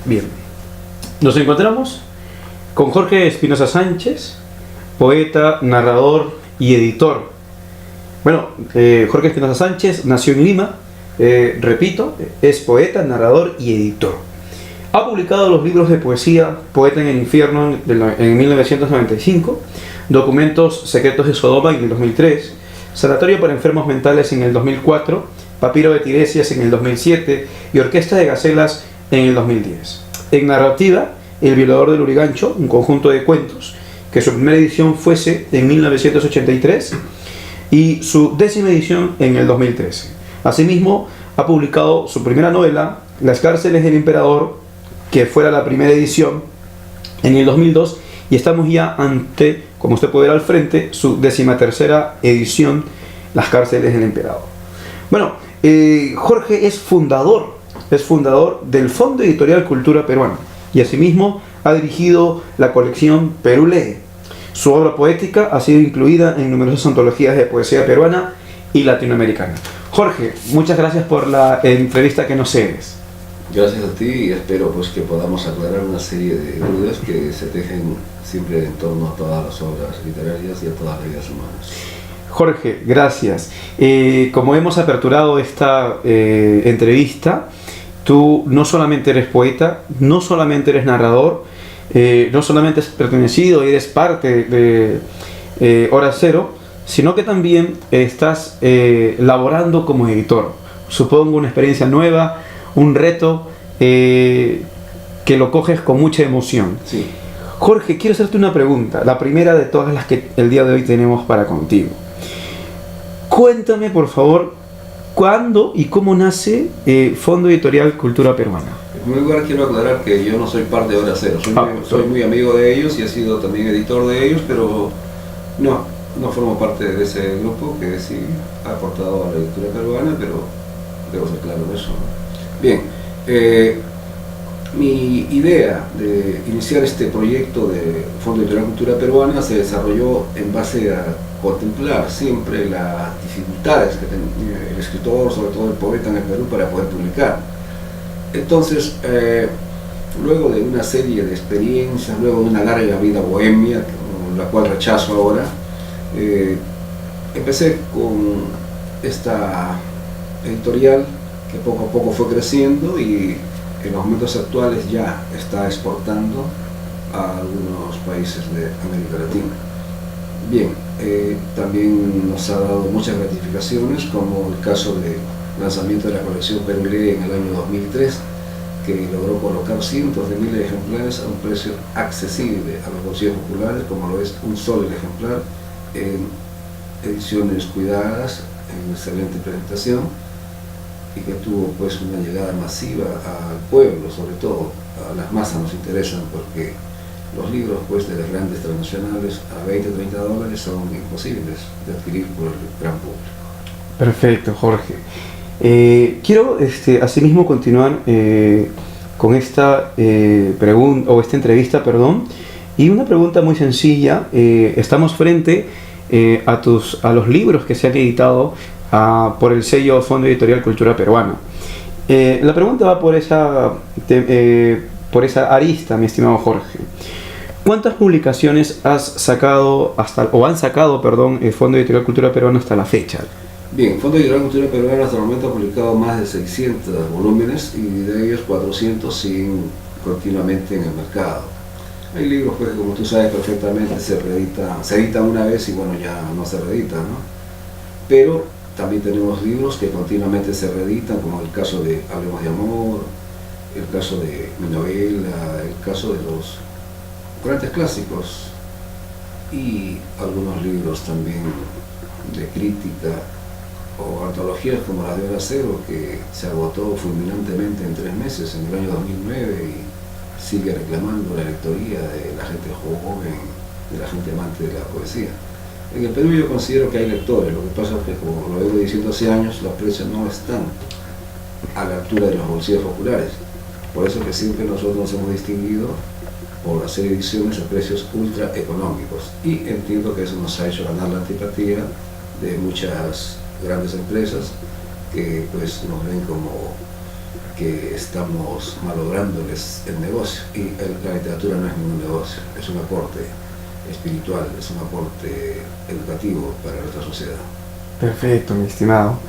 Bien, nos encontramos con Jorge Espinosa Sánchez, poeta, narrador y editor. Bueno, Jorge Espinosa Sánchez nació en Lima, repito, es poeta, narrador y editor. Ha publicado los libros de poesía Poeta en el Infierno en 1995, Documentos Secretos de Sodoma en el 2003, Sanatorio para Enfermos Mentales en el 2004, Papiro de Tiresias en el 2007 y Orquesta de Gacelas en el 2010. En narrativa, El Violador del Lurigancho, un conjunto de cuentos, que su primera edición fuese en 1983 y su 10ª edición en el 2013. Asimismo, ha publicado su primera novela, Las Cárceles del Emperador, que fuera la primera edición en el 2002, y estamos ya ante, como usted puede ver al frente, su 13ª edición, Las Cárceles del Emperador. Bueno, Jorge es fundador del Fondo Editorial Cultura Peruana y asimismo ha dirigido la colección Perú Lee. Su obra poética ha sido incluida en numerosas antologías de poesía peruana y latinoamericana. Jorge, muchas gracias por la entrevista que nos cedes. Gracias a ti y espero pues que podamos aclarar una serie de dudas que se tejen siempre en torno a todas las obras literarias y a todas las vidas humanas. Jorge, gracias. Como hemos aperturado esta entrevista, tú no solamente eres poeta, no solamente eres narrador, no solamente has pertenecido y eres parte de Hora Cero, sino que también estás laborando como editor. Supongo una experiencia nueva, un reto que lo coges con mucha emoción. Sí. Jorge, quiero hacerte una pregunta, la primera de todas las que el día de hoy tenemos para contigo. Cuéntame, por favor, ¿cuándo y cómo nace Fondo Editorial Cultura Peruana? En primer lugar quiero aclarar que yo no soy parte de Hora Cero, soy muy amigo de ellos y he sido también editor de ellos, pero no formo parte de ese grupo que sí ha aportado a la editora peruana, pero debo ser claro en eso, ¿no? Bien, mi idea de iniciar este proyecto de Fondo Editorial Cultura Peruana se desarrolló en base a contemplar siempre las dificultades que tenía el escritor, sobre todo el poeta en el Perú, para poder publicar. Entonces, luego de una serie de experiencias, luego de una larga vida bohemia, la cual rechazo ahora, empecé con esta editorial que poco a poco fue creciendo y en los momentos actuales ya está exportando a algunos países de América Latina. Bien, también nos ha dado muchas gratificaciones, como el caso del lanzamiento de la colección Perú Lee en el año 2003, que logró colocar cientos de miles de ejemplares a un precio accesible a los bolsillos populares, como lo es un solo ejemplar, en ediciones cuidadas, en excelente presentación, y que tuvo pues una llegada masiva al pueblo, sobre todo a las masas nos interesan porque los libros pues de las grandes transnacionales a $20-30 son imposibles de adquirir por el gran público. Perfecto, Jorge. Quiero asimismo continuar con esta pregunta o esta entrevista, perdón, y una pregunta muy sencilla. Estamos frente a los libros que se han editado por el sello Fondo Editorial Cultura Peruana. La pregunta va por esa arista, mi estimado Jorge. ¿Cuántas publicaciones han sacado el Fondo Editorial Cultura Peruana hasta la fecha? Bien, Fondo Editorial Cultura Peruana hasta el momento ha publicado más de 600 volúmenes y de ellos 400 siguen continuamente en el mercado. Hay libros pues, como tú sabes perfectamente, se editan una vez y bueno, ya no se reeditan, ¿no? Pero también tenemos libros que continuamente se reeditan, como el caso de Hablemos de Amor, el caso de mi novela, el caso de los grandes clásicos y algunos libros también de crítica o antologías como la de Hora Cero, que se agotó fulminantemente en 3 meses en el año 2009 y sigue reclamando la lectoría de la gente joven, de la gente amante de la poesía. En el Perú yo considero que hay lectores, lo que pasa es que, como lo vengo diciendo hace años, los precios no están a la altura de los bolsillos populares. Por eso que siempre nosotros nos hemos distinguido por hacer ediciones a precios ultra económicos. Y entiendo que eso nos ha hecho ganar la antipatía de muchas grandes empresas que pues nos ven como que estamos malográndoles el negocio. Y la literatura no es ningún negocio, es un aporte espiritual, es un aporte educativo para nuestra sociedad. Perfecto, mi estimado.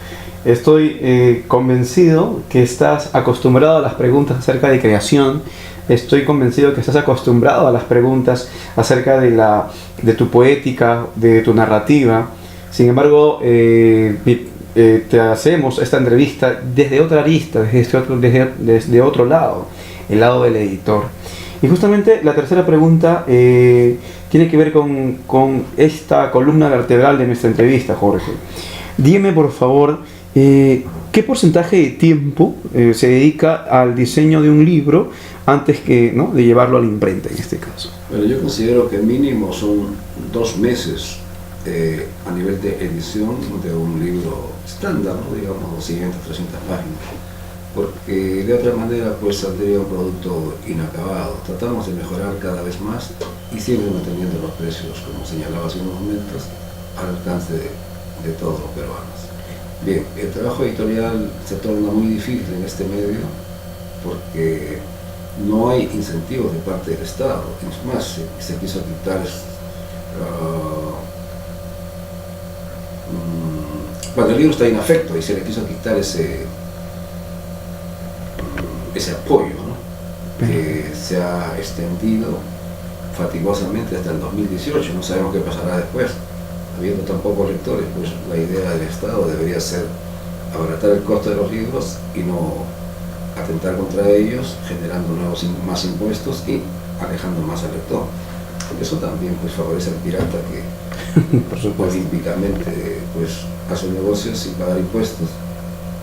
Estoy convencido que estás acostumbrado a las preguntas acerca de creación. Estoy convencido que estás acostumbrado a las preguntas acerca de tu poética, de tu narrativa. Sin embargo, te hacemos esta entrevista desde otra arista, desde otro lado, el lado del editor. Y justamente la tercera pregunta tiene que ver con esta columna vertebral de nuestra entrevista, Jorge. Dime, por favor, ¿qué porcentaje de tiempo se dedica al diseño de un libro antes de llevarlo a la imprenta, en este caso? Bueno, yo considero que mínimo son 2 meses a nivel de edición de un libro estándar, ¿no? Digamos 200, 300 páginas, porque de otra manera pues saldría un producto inacabado. Tratamos de mejorar cada vez más y siempre manteniendo los precios, como señalaba hace unos momentos, al alcance de todos los peruanos. Bien, el trabajo editorial se torna muy difícil en este medio porque no hay incentivos de parte del Estado. Es más, se quiso quitar cuando el libro está inafecto y se le quiso quitar ese apoyo, ¿no? Que se ha extendido fatigosamente hasta el 2018. No sabemos qué pasará después. Habiendo tan pocos lectores, pues la idea del Estado debería ser abaratar el costo de los libros y no atentar contra ellos, generando más impuestos y alejando más al lector. Eso también pues favorece al pirata que por supuesto, olímpicamente pues hace negocios sin pagar impuestos,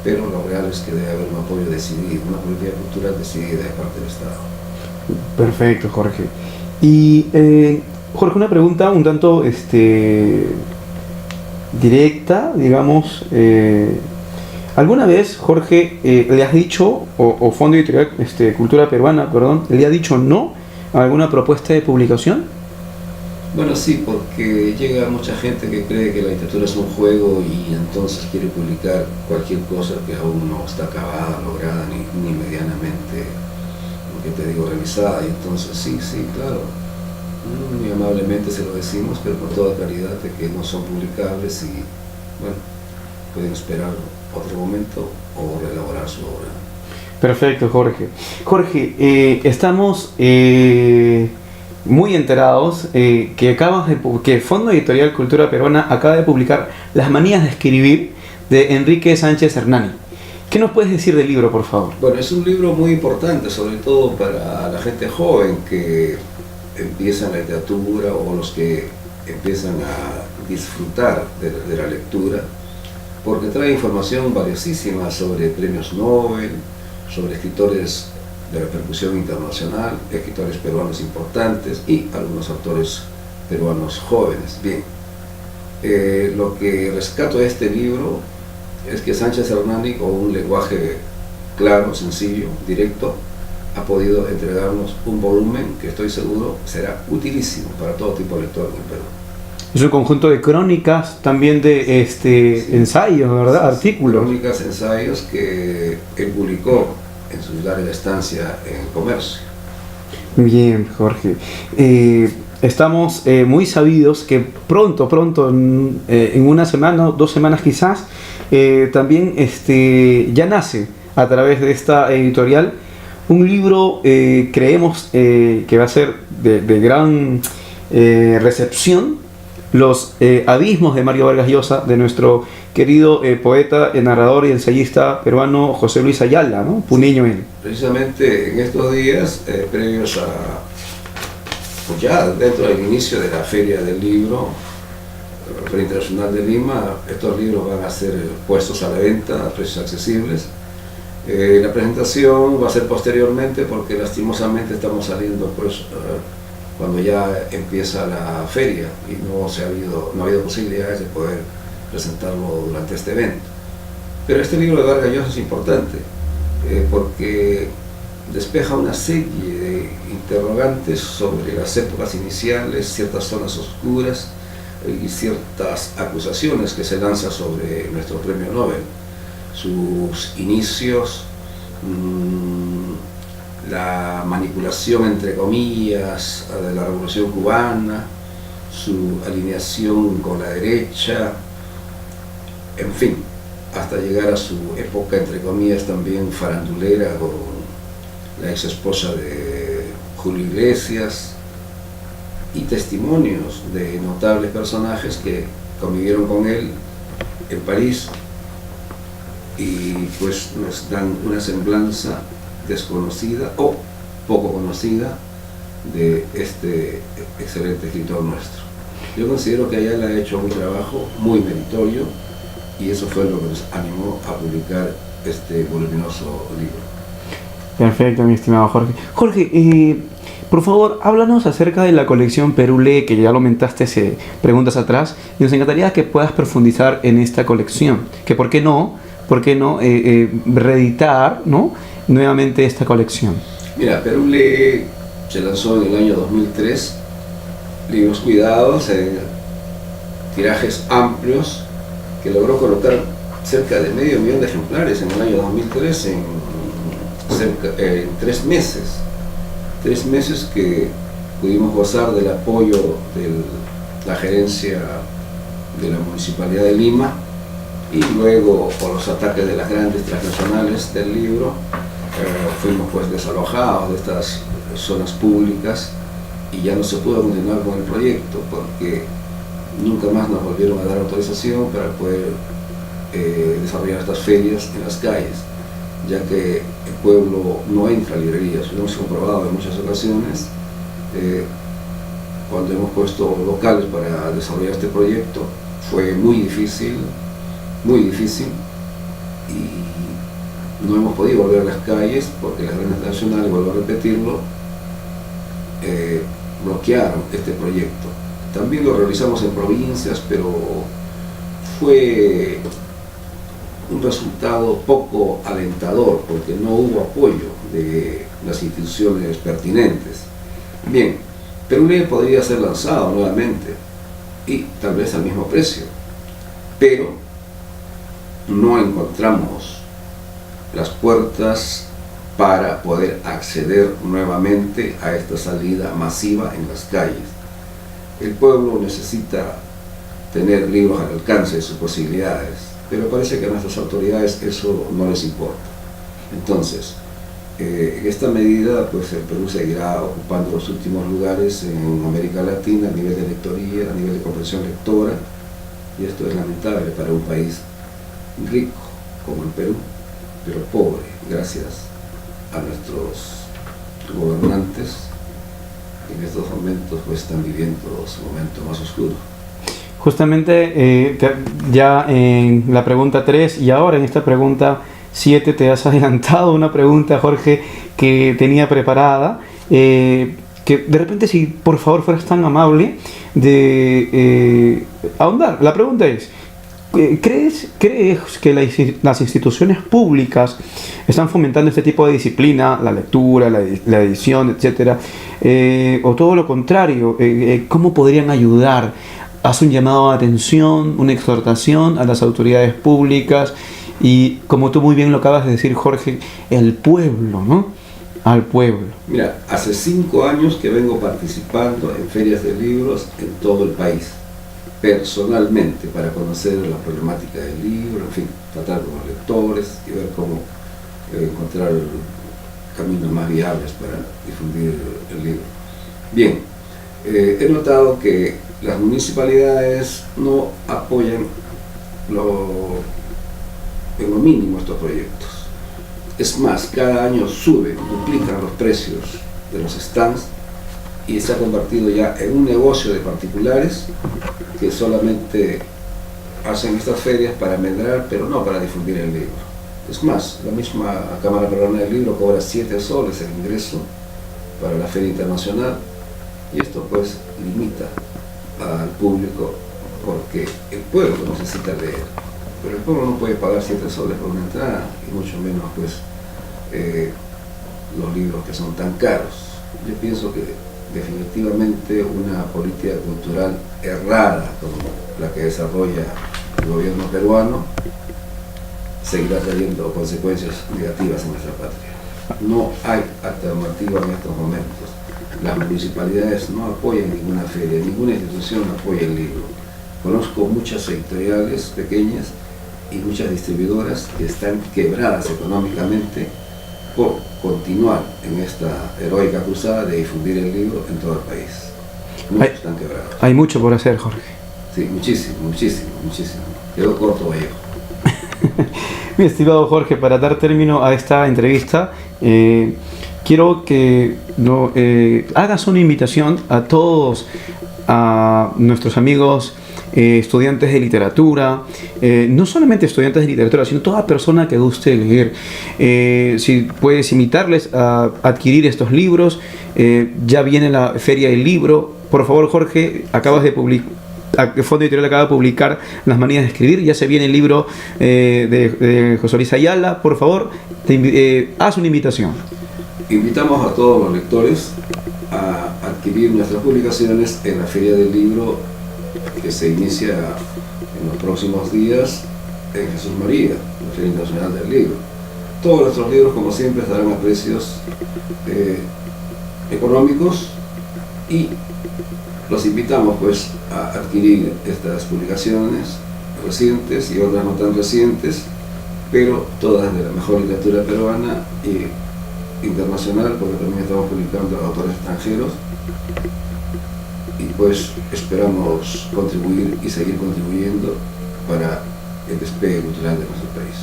pero lo real es que debe haber un apoyo decidido, una política cultural decidida de parte del Estado. Perfecto, Jorge. Y Jorge, una pregunta un tanto directa, digamos. ¿Alguna vez, Jorge, le has dicho, o Fondo Editorial Cultura Peruana, perdón, le ha dicho no a alguna propuesta de publicación? Bueno, sí, porque llega mucha gente que cree que la literatura es un juego y entonces quiere publicar cualquier cosa que aún no está acabada, lograda, ni medianamente, lo que te digo, realizada. Y entonces sí, claro, muy amablemente se lo decimos, pero con toda claridad de que no son publicables y, bueno, pueden esperar otro momento o reelaborar su obra. Perfecto, Jorge. Jorge, estamos muy enterados que Fondo Editorial Cultura Peruana acaba de publicar Las manías de escribir de Enrique Sánchez Hernani. ¿Qué nos puedes decir del libro, por favor? Bueno, es un libro muy importante, sobre todo para la gente joven que empieza la literatura o los que empiezan a disfrutar de la lectura, porque trae información valiosísima sobre premios Nobel, sobre escritores de repercusión internacional, escritores peruanos importantes y algunos autores peruanos jóvenes. Bien, lo que rescato de este libro es que Sánchez Hernani, con un lenguaje claro, sencillo, directo, ha podido entregarnos un volumen que estoy seguro será utilísimo para todo tipo de lector en el Perú. Es un conjunto de crónicas, también de sí, ensayos, ¿verdad? Artículos. Crónicas, ensayos que él publicó en su larga estancia en el comercio. Bien, Jorge. Estamos muy sabidos que pronto, en una semana, 2 semanas quizás, también ya nace a través de esta editorial un libro, creemos que va a ser de gran recepción, Los abismos de Mario Vargas Llosa, de nuestro querido poeta, narrador y ensayista peruano José Luis Ayala, ¿no? Puneño él. Precisamente en estos días, previos pues ya dentro del inicio de la Feria del Libro, la Feria Internacional de Lima, estos libros van a ser puestos a la venta a precios accesibles. La presentación va a ser posteriormente porque lastimosamente estamos saliendo pues cuando ya empieza la feria y no ha habido posibilidades de poder presentarlo durante este evento. Pero este libro de Vargas Llosa es importante porque despeja una serie de interrogantes sobre las épocas iniciales, ciertas zonas oscuras y ciertas acusaciones que se lanzan sobre nuestro premio Nobel, sus inicios, la manipulación, entre comillas, de la Revolución Cubana, su alineación con la derecha, en fin, hasta llegar a su época, entre comillas, también farandulera con la ex esposa de Julio Iglesias, y testimonios de notables personajes que convivieron con él en París y pues nos dan una semblanza desconocida o poco conocida de este excelente escritor nuestro. Yo considero que Ayala ha hecho un trabajo muy meritorio y eso fue lo que nos animó a publicar este voluminoso libro. Perfecto, mi estimado Jorge. Jorge, por favor, háblanos acerca de la colección Perú Lee, que ya lo comentaste hace preguntas atrás, y nos encantaría que puedas profundizar en esta colección. Que por qué no reeditar, ¿no?, nuevamente esta colección. Mira, Perú Lee se lanzó en el año 2003, libros cuidados, tirajes amplios, que logró colocar cerca de 500.000 de ejemplares en el año 2003 en 3 meses. 3 meses que pudimos gozar del apoyo de la gerencia de la Municipalidad de Lima, y luego por los ataques de las grandes transnacionales del libro fuimos pues desalojados de estas zonas públicas y ya no se pudo continuar con el proyecto porque nunca más nos volvieron a dar autorización para poder desarrollar estas ferias en las calles, ya que el pueblo no entra a librerías. Lo hemos comprobado en muchas ocasiones cuando hemos puesto locales para desarrollar este proyecto. Fue muy difícil y no hemos podido volver a las calles porque las grandes nacionales, vuelvo a repetirlo, bloquearon este proyecto. También lo realizamos en provincias, pero fue un resultado poco alentador porque no hubo apoyo de las instituciones pertinentes. Bien, Perú Lee podría ser lanzado nuevamente y tal vez al mismo precio, pero no encontramos las puertas para poder acceder nuevamente a esta salida masiva en las calles. El pueblo necesita tener libros al alcance de sus posibilidades, pero parece que a nuestras autoridades eso no les importa. Entonces, en esta medida, pues el Perú seguirá ocupando los últimos lugares en América Latina a nivel de lectoría, a nivel de comprensión lectora, y esto es lamentable para un país rico como el Perú, pero pobre gracias a nuestros gobernantes que en estos momentos pues están viviendo su momento más oscuro. Justamente ya en la pregunta 3 y ahora en esta pregunta 7 te has adelantado una pregunta, Jorge, que tenía preparada, que de repente, si por favor fueras tan amable de ahondar. La pregunta es: ¿crees que las instituciones públicas están fomentando este tipo de disciplina, la lectura, la edición, etcétera? ¿O todo lo contrario? ¿Cómo podrían ayudar? Haz un llamado de atención, una exhortación a las autoridades públicas y, como tú muy bien lo acabas de decir, Jorge, el pueblo, ¿no? Al pueblo. Mira, hace 5 años que vengo participando en ferias de libros en todo el país, personalmente, para conocer la problemática del libro, en fin, tratar con los lectores y ver cómo encontrar caminos más viables para difundir el libro. Bien, he notado que las municipalidades no apoyan en lo mínimo estos proyectos. Es más, cada año duplican los precios de los stands y se ha convertido ya en un negocio de particulares que solamente hacen estas ferias para amedrar, pero no para difundir el libro. Es más, la misma Cámara Peruana del Libro cobra 7 soles el ingreso para la Feria Internacional y esto pues limita al público porque el pueblo necesita leer, pero el pueblo no puede pagar 7 soles por una entrada y mucho menos pues los libros que son tan caros. Yo pienso que definitivamente una política cultural errada como la que desarrolla el gobierno peruano seguirá trayendo consecuencias negativas en nuestra patria. No hay alternativa en estos momentos. Las municipalidades no apoyan ninguna feria, ninguna institución apoya el libro. Conozco muchas editoriales pequeñas y muchas distribuidoras que están quebradas económicamente por continuar en esta heroica cruzada de difundir el libro en todo el país. Muchos están quebrados. Hay mucho por hacer, Jorge. Sí, muchísimo, muchísimo, muchísimo. Quedó corto Vallejo. Mi estimado Jorge, para dar término a esta entrevista, quiero que hagas una invitación a todos, a nuestros amigos estudiantes de literatura, no solamente estudiantes de literatura, sino toda persona que guste leer. Si puedes invitarles a adquirir estos libros, ya viene la Feria del Libro. Por favor, Jorge, acabas de publicar. El Fondo Editorial acaba de publicar Las manías de escribir, ya se viene el libro de José Luis Ayala. Por favor, haz una invitación. Invitamos a todos los lectores a adquirir nuestras publicaciones en la Feria del Libro que se inicia en los próximos días en Jesús María, la Feria Internacional del Libro. Todos nuestros libros, como siempre, estarán a precios económicos y los invitamos pues a adquirir estas publicaciones recientes y otras no tan recientes, pero todas de la mejor literatura peruana y internacional, porque también estamos publicando autores extranjeros y pues esperamos contribuir y seguir contribuyendo para el despegue cultural de nuestro país.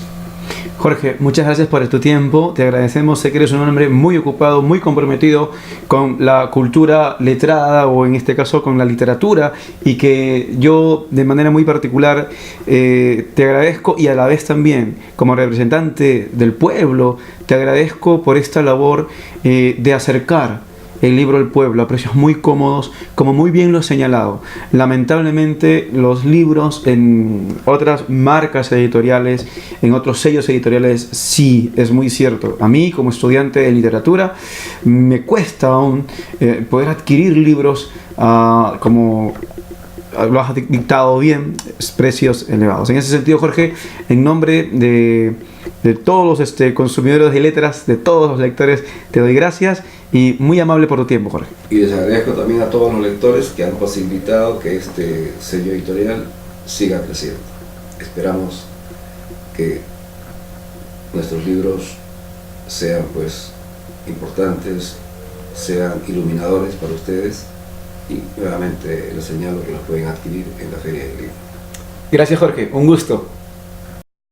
Jorge, muchas gracias por tu tiempo, te agradecemos, sé que eres un hombre muy ocupado, muy comprometido con la cultura letrada o en este caso con la literatura, y que yo de manera muy particular te agradezco, y a la vez también como representante del pueblo te agradezco por esta labor de acercar el libro al pueblo a precios muy cómodos, como muy bien lo has señalado. Lamentablemente los libros en otras marcas editoriales, en otros sellos editoriales, sí, es muy cierto. A mí como estudiante de literatura me cuesta aún poder adquirir libros como lo has dictado bien, precios elevados. En ese sentido, Jorge, en nombre de todos los consumidores de letras, de todos los lectores, te doy gracias y muy amable por tu tiempo, Jorge. Y les agradezco también a todos los lectores que han posibilitado que este sello editorial siga creciendo. Esperamos que nuestros libros sean pues importantes, sean iluminadores para ustedes, y nuevamente les señalo que los pueden adquirir en la Feria del Libro. Gracias, Jorge, un gusto.